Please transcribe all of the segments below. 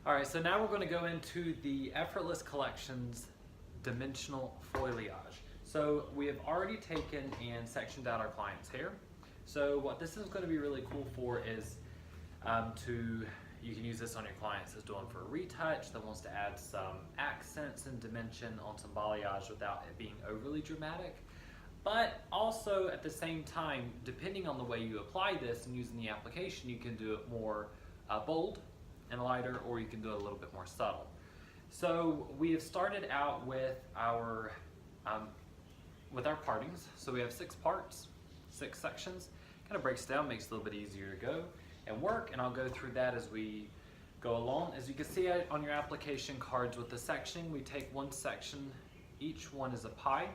All right, so now we're going to go into the Effortless Collections dimensional foliage. So we have already taken and sectioned out our client's hair. So what this is going to be really cool for is you can use this on your clients that's doing for a retouch, that wants to add some accents and dimension on some balayage without it being overly dramatic. But also at the same time, depending on the way you apply this and using the application, you can do it more bold and lighter, or you can do it a little bit more subtle. So we have started out with our partings. So we have 6 parts, 6 sections. Kind of breaks down, makes it a little bit easier to go and work, and I'll go through that as we go along. As you can see on your application cards with the sectioning, we take one section, each one is a pie,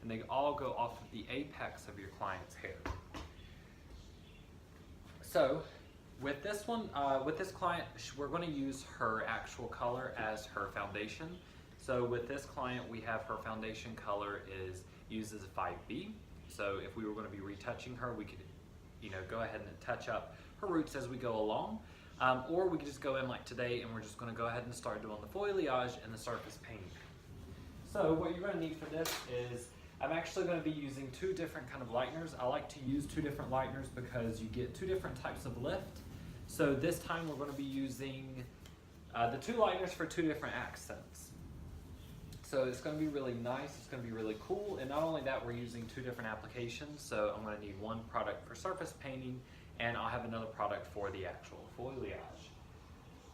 and they all go off of the apex of your client's hair. So with this one, with this client, we're going to use her actual color as her foundation. So with this client, we have her foundation color uses a 5B. So if we were going to be retouching her, we could, go ahead and touch up her roots as we go along, or we could just go in like today, and we're just going to go ahead and start doing the foliage and the surface painting. So what you're going to need for this is, I'm actually going to be using 2 different kind of lighteners. I like to use 2 different lighteners because you get 2 different types of lift. So this time we're going to be using the 2 lighteners for 2 different accents. So it's going to be really nice, it's going to be really cool, and not only that, we're using 2 different applications. So I'm going to need one product for surface painting, and I'll have another product for the actual foliage.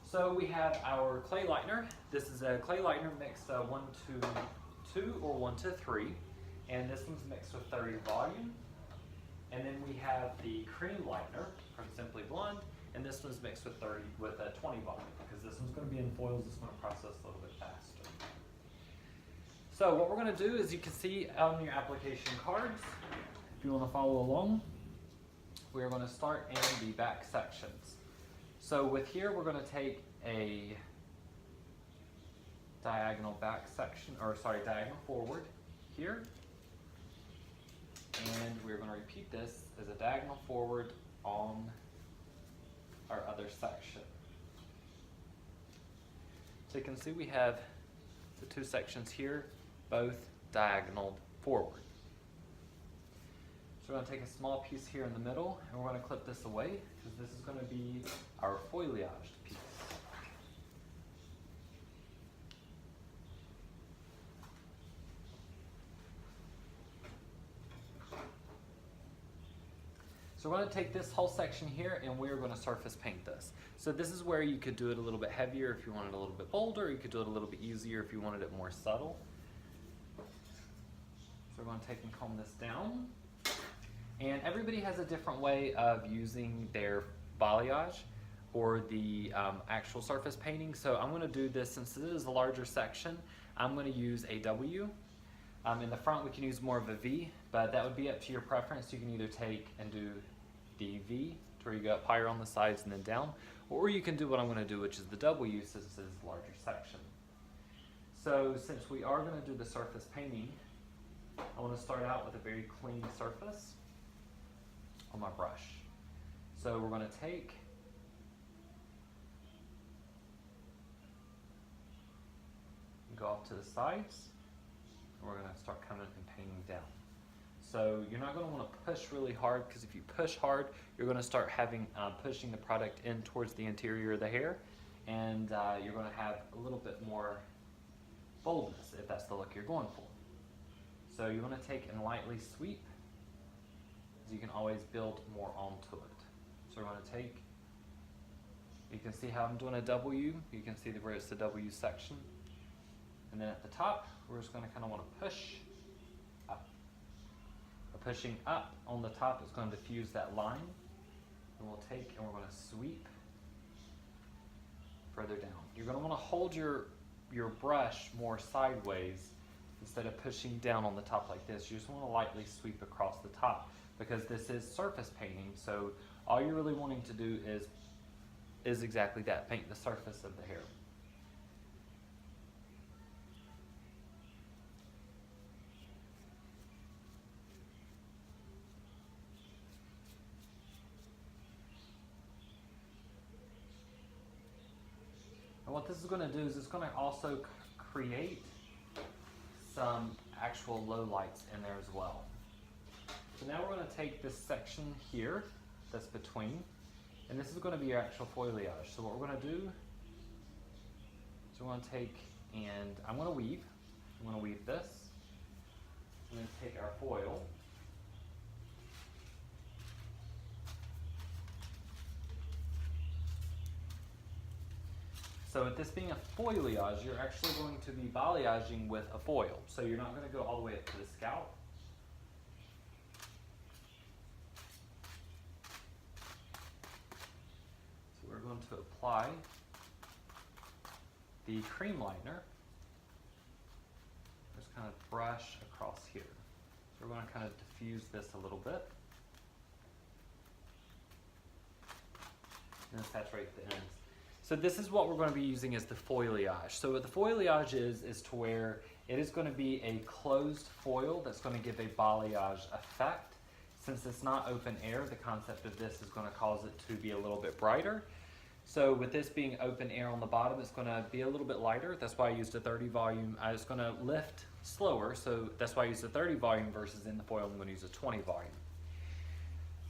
So we have our clay lightener. This is a clay lightener mixed 1 to 2 or 1 to 3, and this one's mixed with 30 volume. And then we have the cream lightener from Simply Blonde, and this one's mixed with 20 volume, because this one's going to be in foils. It's going to process a little bit faster. So what we're going to do is, you can see on your application cards, if you want to follow along, we're going to start in the back sections. So with here, we're going to take a diagonal back section, diagonal forward here, and we're going to repeat this as a diagonal forward on our other section. So you can see we have the 2 sections here, both diagonal forward. So we're going to take a small piece here in the middle, and we're going to clip this away, because this is going to be our foliage piece. So we're going to take this whole section here, and we're going to surface paint this. So this is where you could do it a little bit heavier if you wanted it a little bit bolder. You could do it a little bit easier if you wanted it more subtle. So we're going to take and comb this down. And everybody has a different way of using their balayage or the actual surface painting. So I'm going to do this, since this is a larger section, I'm going to use a W. In the front we can use more of a V, but that would be up to your preference. You can either take and do the V, to where you go up higher on the sides and then down, or you can do what I'm going to do, which is the W, since this is a larger section. So since we are going to do the surface painting, I want to start out with a very clean surface on my brush. So we're going to take and go off to the sides, and we're going to start coming and painting down. So you're not going to want to push really hard, because if you push hard, you're going to start pushing the product in towards the interior of the hair, and you're going to have a little bit more boldness if that's the look you're going for. So you want to take and lightly sweep, as you can always build more onto it. So we're going to take, you can see how I'm doing a W, you can see where it's the W section. And then at the top, we're just going to kind of want to push up. Pushing up on the top is going to diffuse that line. And we'll take and we're going to sweep further down. You're going to want to hold your brush more sideways instead of pushing down on the top like this. You just want to lightly sweep across the top, because this is surface painting. So all you're really wanting to do is exactly that, paint the surface of the hair. And what this is going to do is it's going to also create some actual low lights in there as well. So now we're going to take this section here that's between, and this is going to be your actual foliage. So what we're going to do is we're going to take, and I'm going to weave this. I'm going to take our foil. So with this being a foliage, you're actually going to be balayaging with a foil. So you're not going to go all the way up to the scalp. So we're going to apply the cream lightener. Just kind of brush across here. So we're going to kind of diffuse this a little bit. And saturate the ends. So this is what we're going to be using as the foliage. So what the foliage is to where it is going to be a closed foil that's going to give a balayage effect. Since it's not open air, the concept of this is going to cause it to be a little bit brighter. So with this being open air on the bottom, it's going to be a little bit lighter. That's why I used a 30 volume. I was going to lift slower, so that's why I used a 30 volume versus in the foil I'm going to use a 20 volume.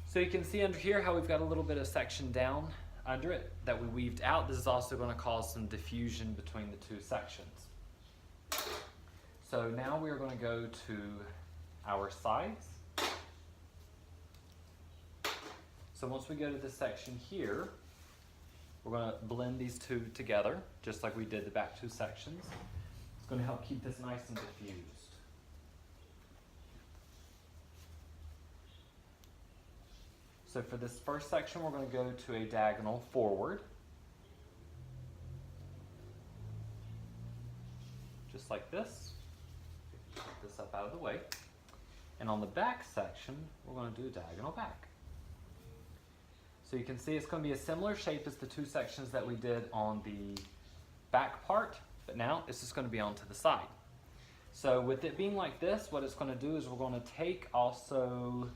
So you can see under here how we've got a little bit of section down under it that we weaved out. This is also going to cause some diffusion between the two sections. So now we are going to go to our sides. So once we go to this section here, we're going to blend these two together, just like we did the back two sections. It's going to help keep this nice and diffused. So for this first section, we're going to go to a diagonal forward. Just like this. Get this up out of the way. And on the back section, we're going to do a diagonal back. So you can see it's going to be a similar shape as the two sections that we did on the back part, but now it's just going to be onto the side. So with it being like this, what it's going to do is we're going to take also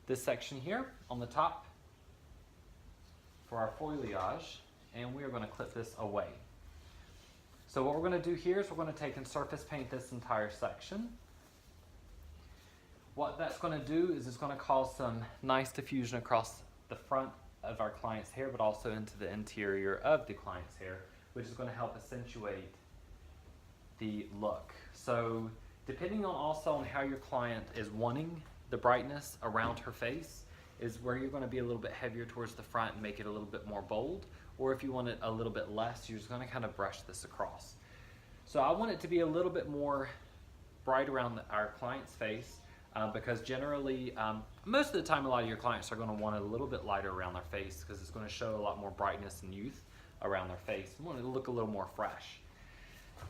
this section here on the top for our foliage, and we are going to clip this away. So what we're going to do here is we're going to take and surface paint this entire section. What that's going to do is it's going to cause some nice diffusion across the front of our client's hair, but also into the interior of the client's hair, which is going to help accentuate the look. So depending on also on how your client is wanting the brightness around her face is where you're going to be a little bit heavier towards the front and make it a little bit more bold, or if you want it a little bit less, you're just going to kind of brush this across. So I want it to be a little bit more bright around our client's face because generally most of the time a lot of your clients are going to want it a little bit lighter around their face because it's going to show a lot more brightness and youth around their face. You want it to look a little more fresh.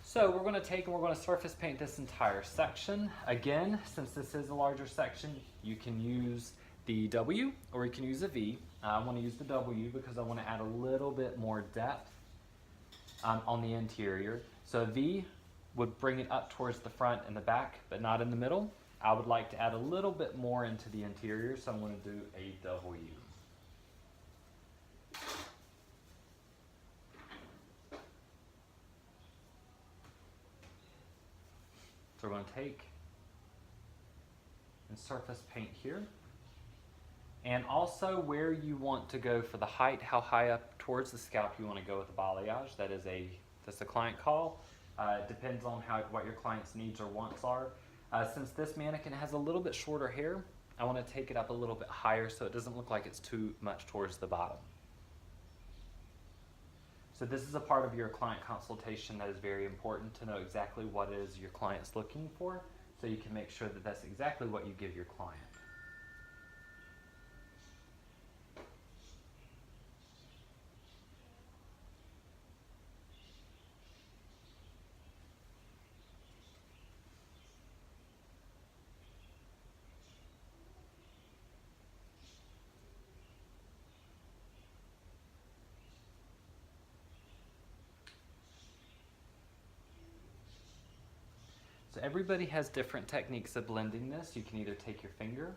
So we're going to take and we're going to surface paint this entire section. Again, since this is a larger section, you can use the W or you can use a V. I want to use the W because I want to add a little bit more depth on the interior. So a V would bring it up towards the front and the back, but not in the middle. I would like to add a little bit more into the interior, so I'm going to do a W. So we're going to take and surface paint here. And also where you want to go for the height, how high up towards the scalp you want to go with the balayage. That's a client call. Depends on what your client's needs or wants are. Since this mannequin has a little bit shorter hair, I want to take it up a little bit higher so it doesn't look like it's too much towards the bottom. So this is a part of your client consultation that is very important to know exactly what it is your client's looking for so you can make sure that that's exactly what you give your client. So everybody has different techniques of blending this. You can either take your finger,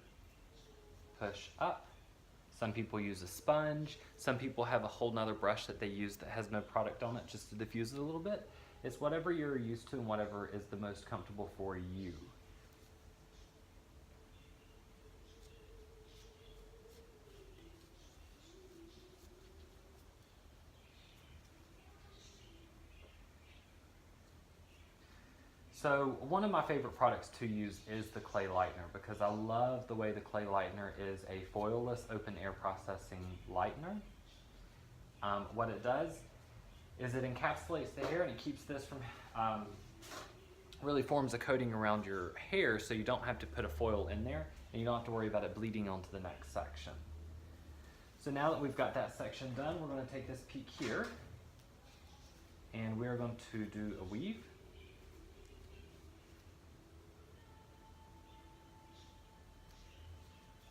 push up, Some people use a sponge. Some people have a whole nother brush that they use that has no product on it just to diffuse it a little bit. It's whatever you're used to and whatever is the most comfortable for you. So one of my favorite products to use is the clay lightener because I love the way the clay lightener is a foilless open air processing lightener. What it does is it encapsulates the hair and it keeps this from, really forms a coating around your hair so you don't have to put a foil in there and you don't have to worry about it bleeding onto the next section. So now that we've got that section done, we're going to take this peak here and we're going to do a weave.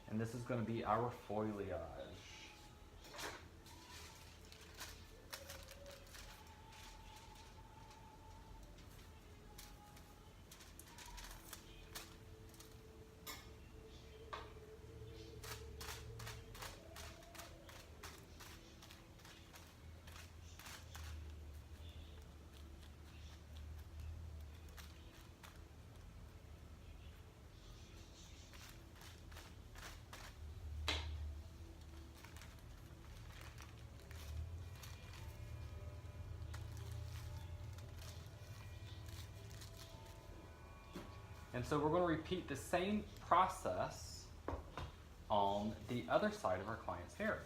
And this is going to be our foilayage. And so we're going to repeat the same process on the other side of our client's hair.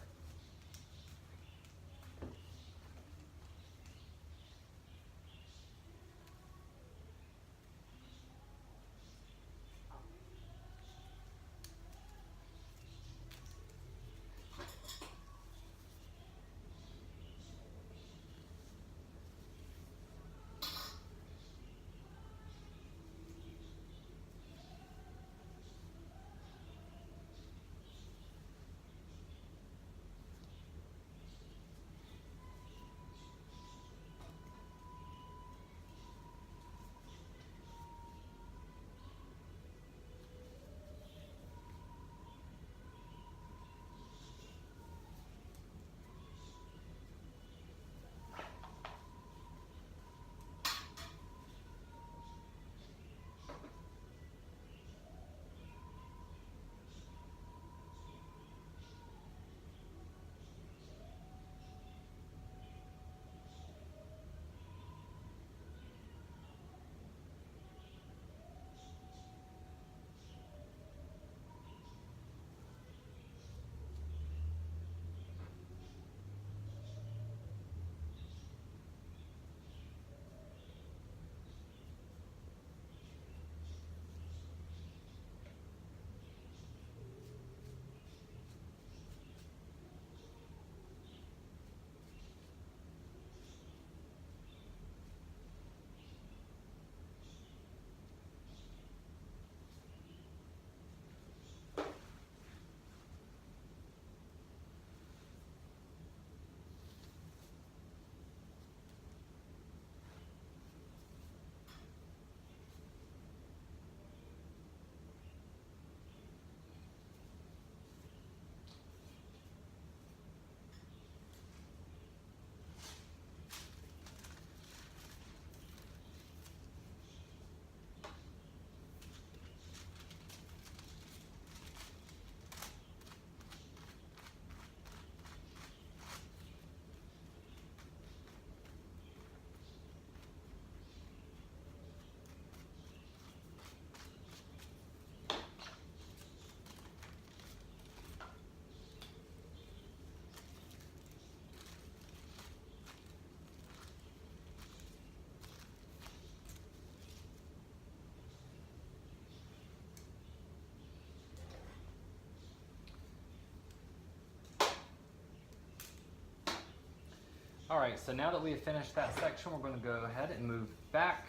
All right, so now that we have finished that section, we're going to go ahead and move back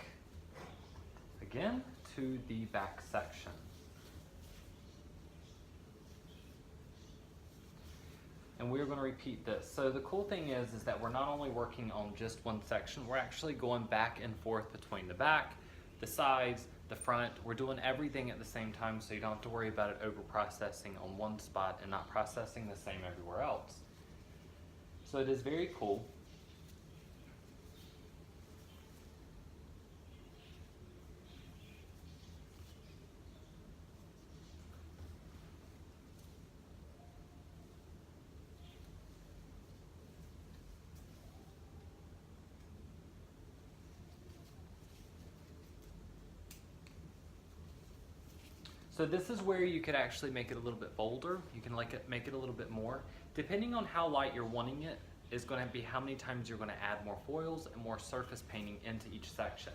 again to the back section. And we're going to repeat this. So the cool thing is that we're not only working on just one section, we're actually going back and forth between the back, the sides, the front. We're doing everything at the same time, so you don't have to worry about it over processing on one spot and not processing the same everywhere else. So it is very cool. So this is where you could actually make it a little bit bolder. You can make it a little bit more. Depending on how light you're wanting it, is going to be how many times you're going to add more foils and more surface painting into each section.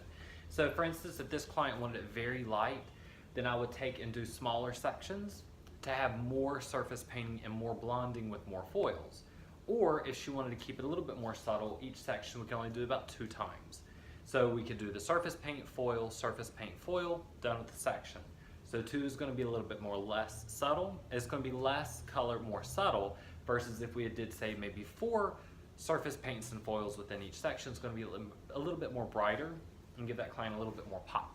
So for instance, if this client wanted it very light, then I would take and do smaller sections to have more surface painting and more blending with more foils. Or if she wanted to keep it a little bit more subtle, each section we can only do about 2 times. So we could do the surface paint foil, done with the section. So 2 is going to be a little bit more less subtle. It's going to be less color, more subtle, versus if we did say maybe 4 surface paints and foils within each section, it's going to be a little bit more brighter and give that client a little bit more pop.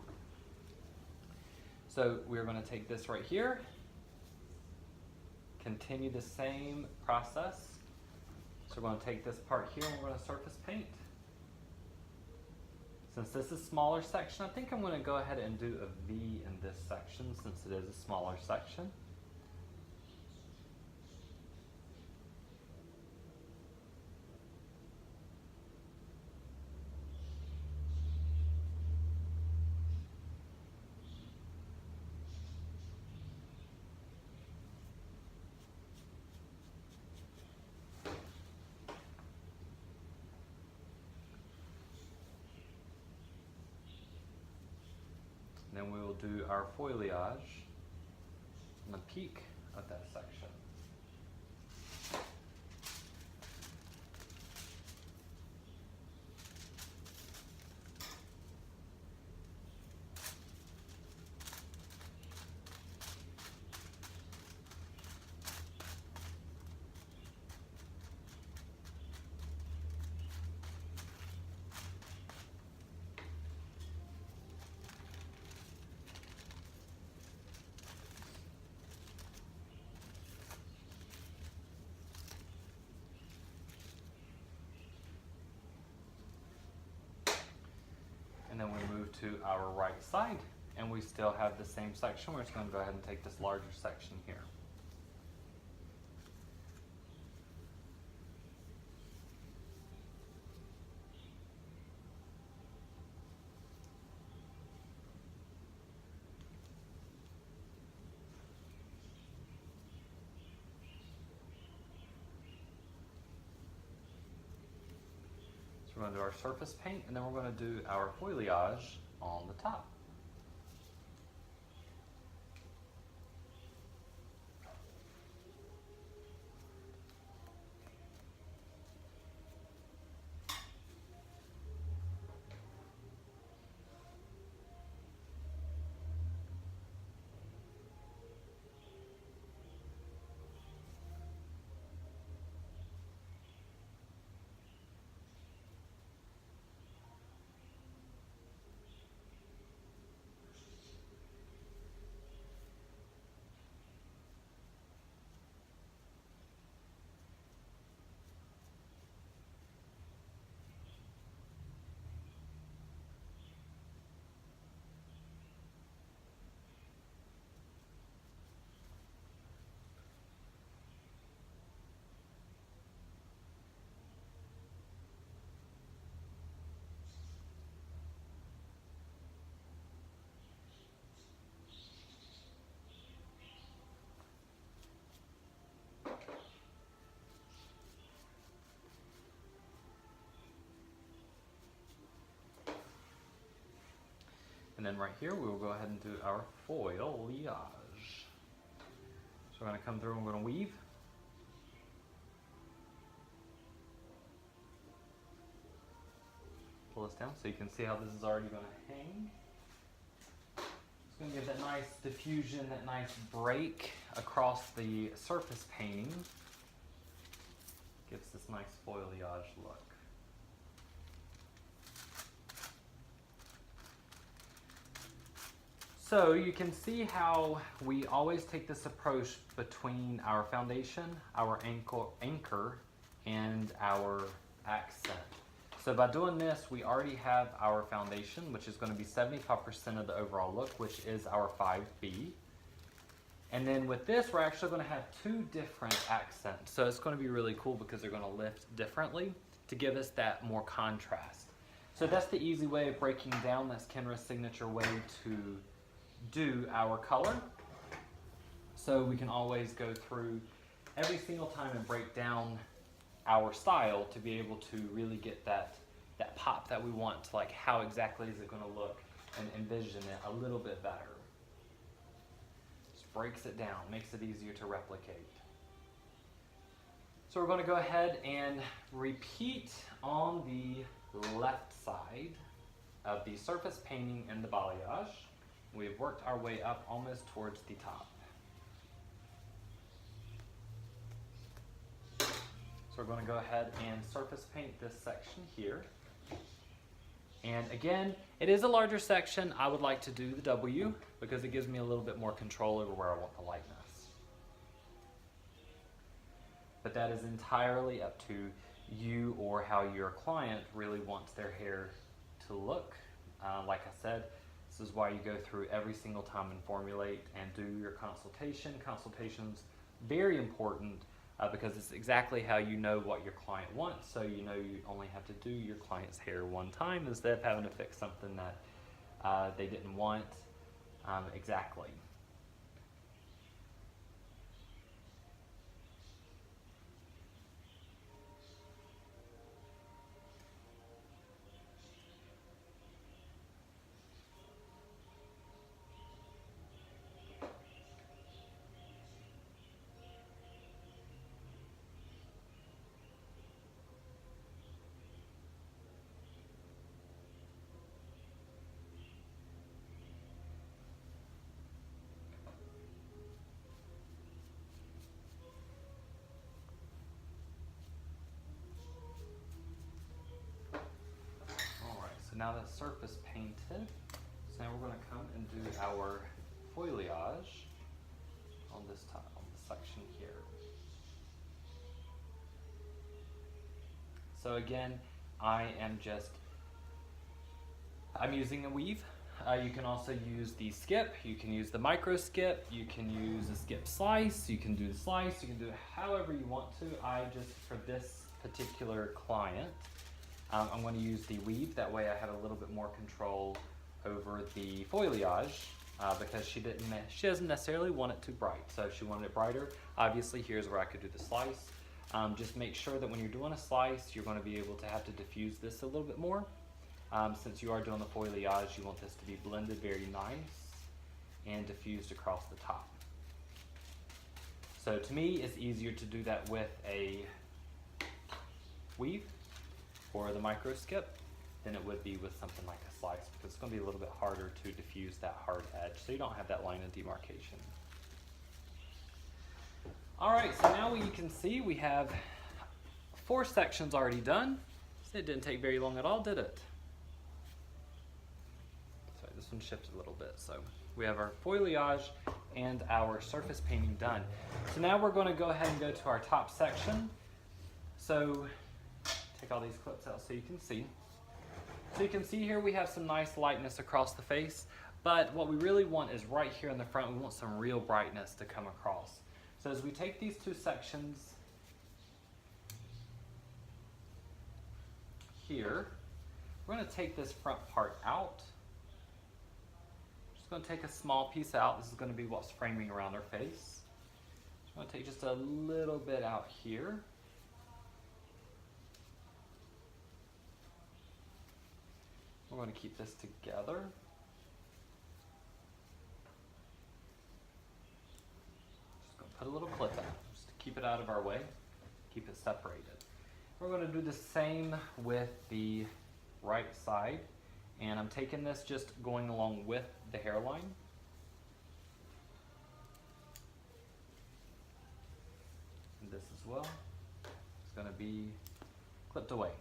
So we're going to take this right here, continue the same process. So we're going to take this part here and we're going to surface paint. Since this is a smaller section, I think I'm going to go ahead and do a V in this section since it is a smaller section. Then we will do our foliage on the peak of that section. And then we move to our right side, and we still have the same section. We're just going to go ahead and take this larger section here. We're going to do our surface paint, and then we're going to do our foliage on the top. And then right here, we will go ahead and do our foliage. So we're going to come through and we're going to weave. Pull this down so you can see how this is already going to hang. It's going to give that nice diffusion, that nice break across the surface painting. Gives this nice foliage look. So you can see how we always take this approach between our foundation, our anchor, and our accent. So by doing this, we already have our foundation, which is going to be 75% of the overall look, which is our 5B. And then with this, we're actually going to have two different accents. So it's going to be really cool because they're going to lift differently to give us that more contrast. So that's the easy way of breaking down. That's Kenra's signature way to do our color. So we can always go through every single time and break down our style to be able to really get that pop that we want, to like how exactly is it going to look, and envision it a little bit better. Just breaks it down, makes it easier to replicate. So we're going to go ahead and repeat on the left side of the surface painting and the balayage. We've worked our way up almost towards the top. So we're going to go ahead and surface paint this section here. And again, it is a larger section. I would like to do the W because it gives me a little bit more control over where I want the lightness. But that is entirely up to you or how your client really wants their hair to look. Like I said, this is why you go through every single time and formulate and do your consultation. Consultation's very important because it's exactly how you know what your client wants. So you know you only have to do your client's hair one time instead of having to fix something that they didn't want exactly. Now that's surface painted, so now we're going to come and do our foliage on this section here. So again, I'm using a weave. You can also use the skip, you can use the micro skip, you can use a skip slice, you can do the slice, you can do it however you want to. For this particular client, I'm going to use the weave. That way I have a little bit more control over the foliage because she doesn't necessarily want it too bright. So if she wanted it brighter, obviously here's where I could do the slice. Just make sure that when you're doing a slice, you're going to be able to have to diffuse this a little bit more. Since you are doing the foliage, you want this to be blended very nice and diffused across the top. So to me, it's easier to do that with a weave or the micro skip than it would be with something like a slice, because it's going to be a little bit harder to diffuse that hard edge so you don't have that line of demarcation. Alright, so now you can see we have 4 sections already done. It didn't take very long at all, did it? Sorry, this one shifted a little bit. So we have our foliage and our surface painting done. So now we're going to go ahead and go to our top section. So take all these clips out so you can see. So you can see here we have some nice lightness across the face, but what we really want is right here in the front, we want some real brightness to come across. So as we take these 2 sections here, we're going to take this front part out. Just going to take a small piece out. This is going to be what's framing around our face. Just going to take just a little bit out here. We're going to keep this together. Just going to put a little clip out, just to keep it out of our way, keep it separated. We're going to do the same with the right side, and I'm taking this just going along with the hairline. And this as well. It's going to be clipped away,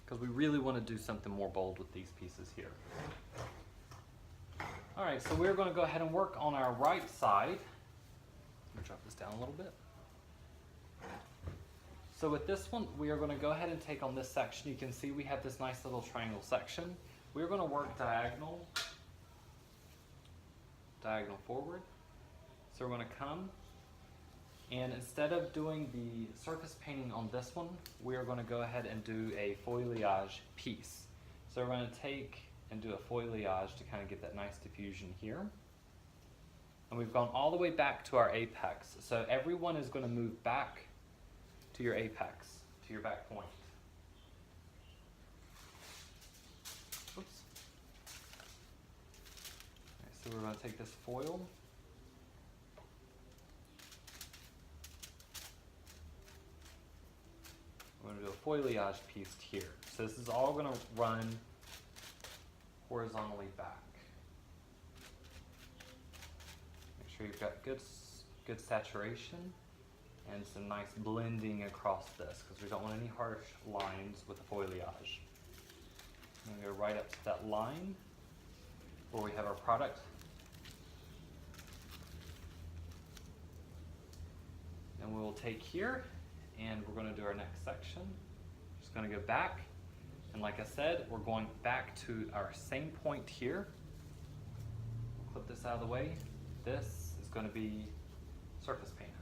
because we really want to do something more bold with these pieces here. All right, so we're going to go ahead and work on our right side. Let me drop this down a little bit. So with this one, we are going to go ahead and take on this section. You can see we have this nice little triangle section. We're going to work diagonal forward. So we're going to come, and instead of doing the surface painting on this one, we are going to go ahead and do a foliage piece. So we're going to take and do a foliage to kind of get that nice diffusion here. And we've gone all the way back to our apex. So everyone is going to move back to your apex, to your back point. Oops. Okay, so we're going to take this foil. We're going to do a foliage piece here. So this is all going to run horizontally back. Make sure you've got good saturation and some nice blending across this, because we don't want any harsh lines with the foliage. I'm going to go right up to that line where we have our product. And we will take here, and we're going to do our next section. Just going to go back, and like I said, we're going back to our same point here. We'll clip this out of the way. This is going to be surface painted.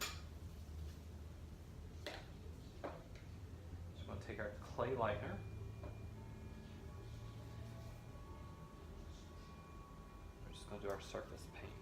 Just going to take our clay lightener. We're just going to do our surface paint.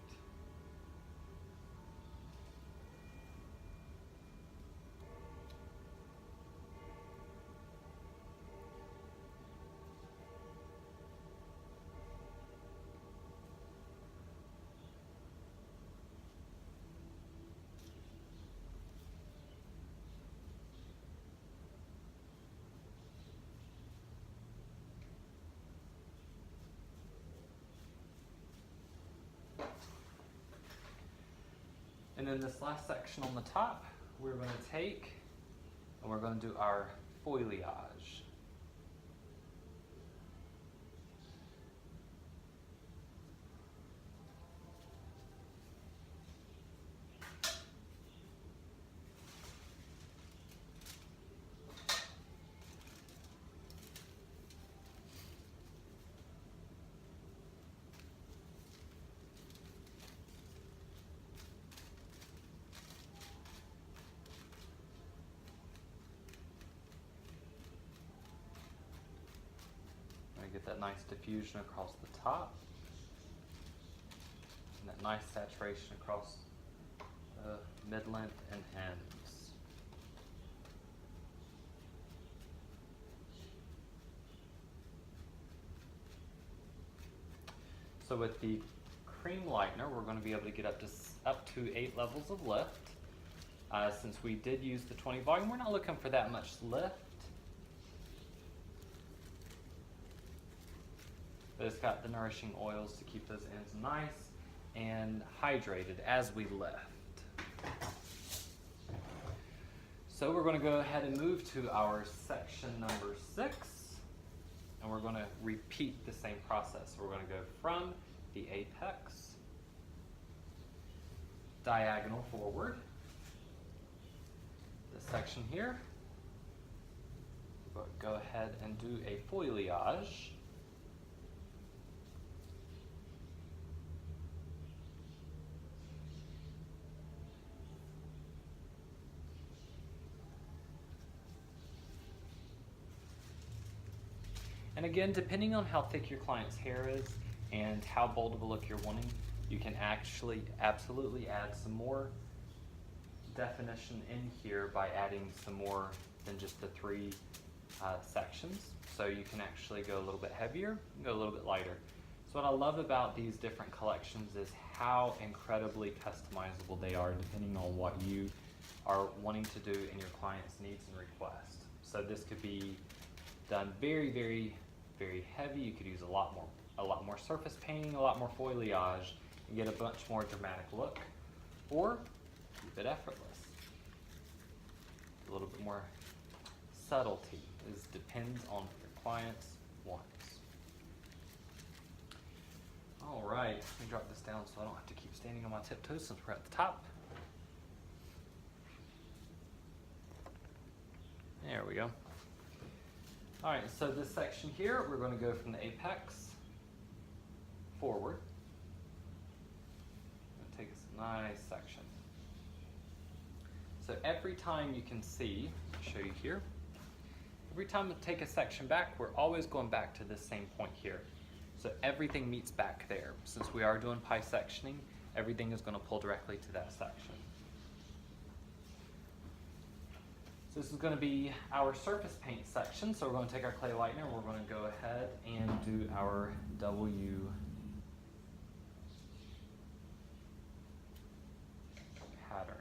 And then this last section on the top, we're going to take and we're going to do our foliage. Get that nice diffusion across the top, and that nice saturation across the mid-length and ends. So with the cream lightener, we're going to be able to get up to 8 levels of lift. Since we did use the 20 volume, we're not looking for that much lift. But it's got the nourishing oils to keep those ends nice and hydrated as we lift. So we're going to go ahead and move to our section number 6, and we're going to repeat the same process. We're going to go from the apex, diagonal forward, this section here. We'll go ahead and do a foliage. And again, depending on how thick your client's hair is and how bold of a look you're wanting, you can actually absolutely add some more definition in here by adding some more than just the 3 sections. So you can actually go a little bit heavier, go a little bit lighter. So what I love about these different collections is how incredibly customizable they are depending on what you are wanting to do in your client's needs and requests. So this could be done very, very, very heavy. You could use a lot more surface painting, a lot more foliage, and get a much more dramatic look, or keep it effortless. A little bit more subtlety. It depends on your client's wants. All right, let me drop this down so I don't have to keep standing on my tiptoes since we're at the top. There we go. All right, so this section here, we're going to go from the apex forward. Take a nice section. So every time you can see, I'll show you here, every time we take a section back, we're always going back to this same point here. So everything meets back there. Since we are doing pie sectioning, everything is going to pull directly to that section. So this is going to be our surface paint section. So we're going to take our clay lightener, we're going to go ahead and do our W pattern.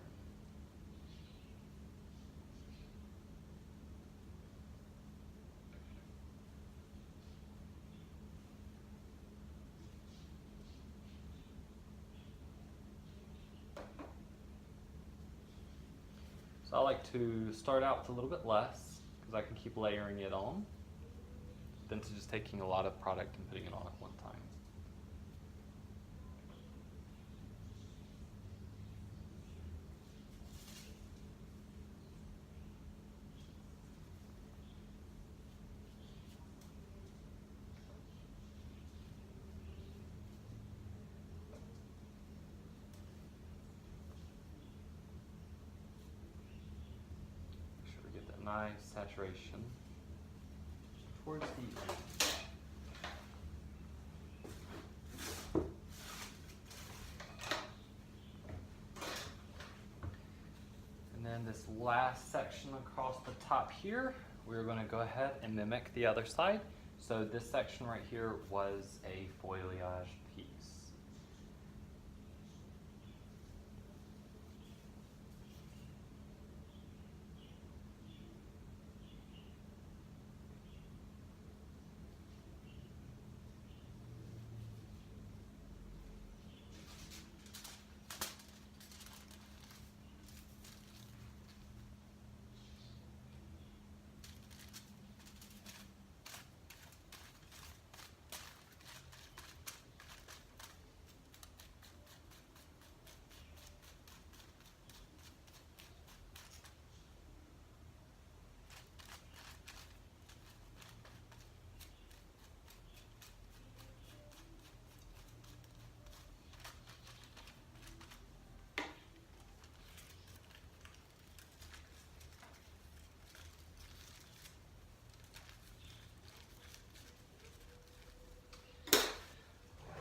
So I like to start out with a little bit less because I can keep layering it on than to just taking a lot of product and putting it on at one time. Nice saturation towards the end. And then this last section across the top here, we're going to go ahead and mimic the other side. So this section right here was a foliage piece.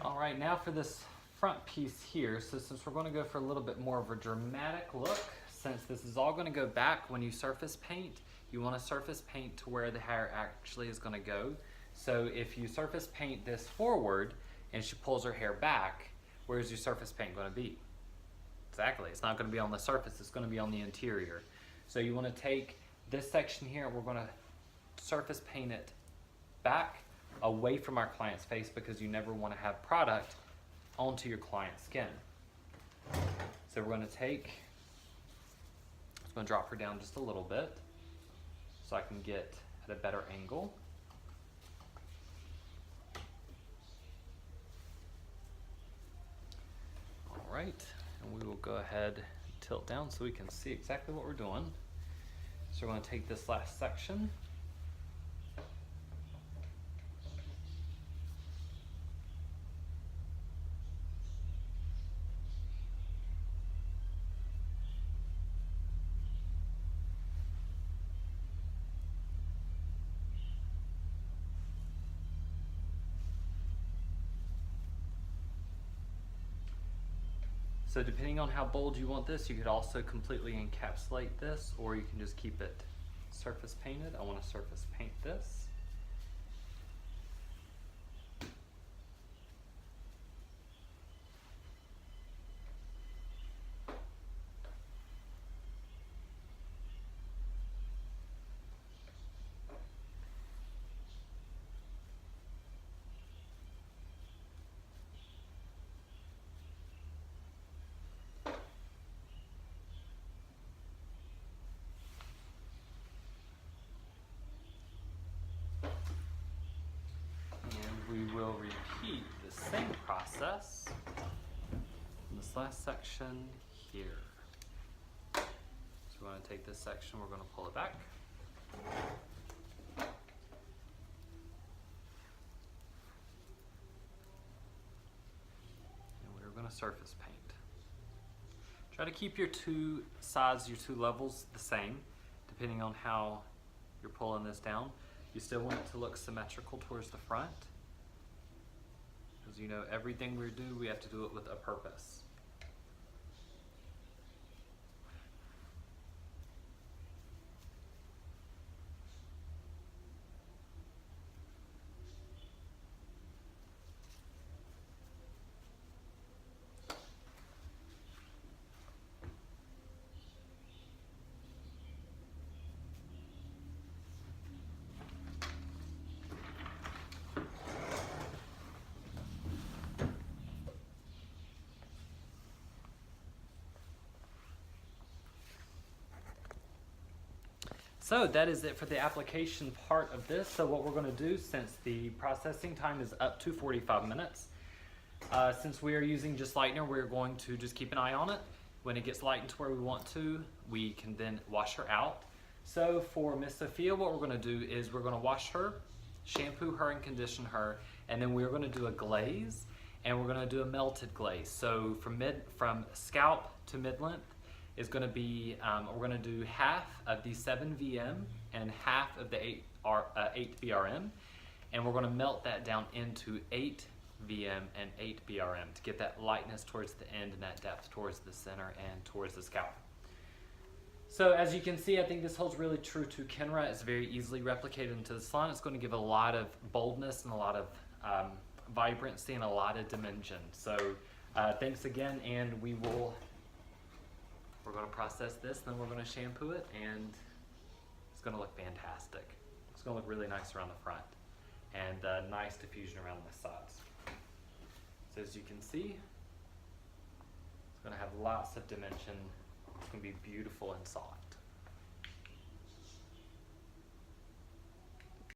All right, now for this front piece here. So since we're going to go for a little bit more of a dramatic look, since this is all going to go back when you surface paint, you want to surface paint to where the hair actually is going to go. So if you surface paint this forward and she pulls her hair back, where's your surface paint going to be? Exactly, it's not going to be on the surface, it's going to be on the interior. So you want to take this section here, we're going to surface paint it back away from our client's face because you never want to have product onto your client's skin. So we're going to take, I'm going to drop her down just a little bit so I can get at a better angle. All right, and we will go ahead and tilt down so we can see exactly what we're doing. So we're going to take this last section. So depending on how bold you want this, you could also completely encapsulate this, or you can just keep it surface painted. I want to surface paint this. we will repeat the same process in this last section here. So we want to take this section, we're going to pull it back. And we're going to surface paint. Try to keep your two sides, your two levels the same, depending on how you're pulling this down. You still want it to look symmetrical towards the front. Because you know, everything we do, we have to do it with a purpose. So that is it for the application part of this. So what we're going to do, since the processing time is up to 45 minutes, since we are using just lightener, we're going to just keep an eye on it. When it gets lightened to where we want to, we can then wash her out. So for Miss Sophia, what we're going to do is we're going to wash her, shampoo her and condition her, and then we're going to do a glaze, and we're going to do a melted glaze. So from scalp to mid-length is going to be, we're going to do half of the 7 VM and half of the 8 BRM, and we're going to melt that down into 8 VM and 8 BRM to get that lightness towards the end and that depth towards the center and towards the scalp. So as you can see, I think this holds really true to Kenra. It's very easily replicated into the salon. It's going to give a lot of boldness and a lot of vibrancy and a lot of dimension. So thanks again, and we're going to process this, then we're going to shampoo it, and it's going to look fantastic. It's going to look really nice around the front, and nice diffusion around the sides. So as you can see, it's going to have lots of dimension. It's going to be beautiful and soft.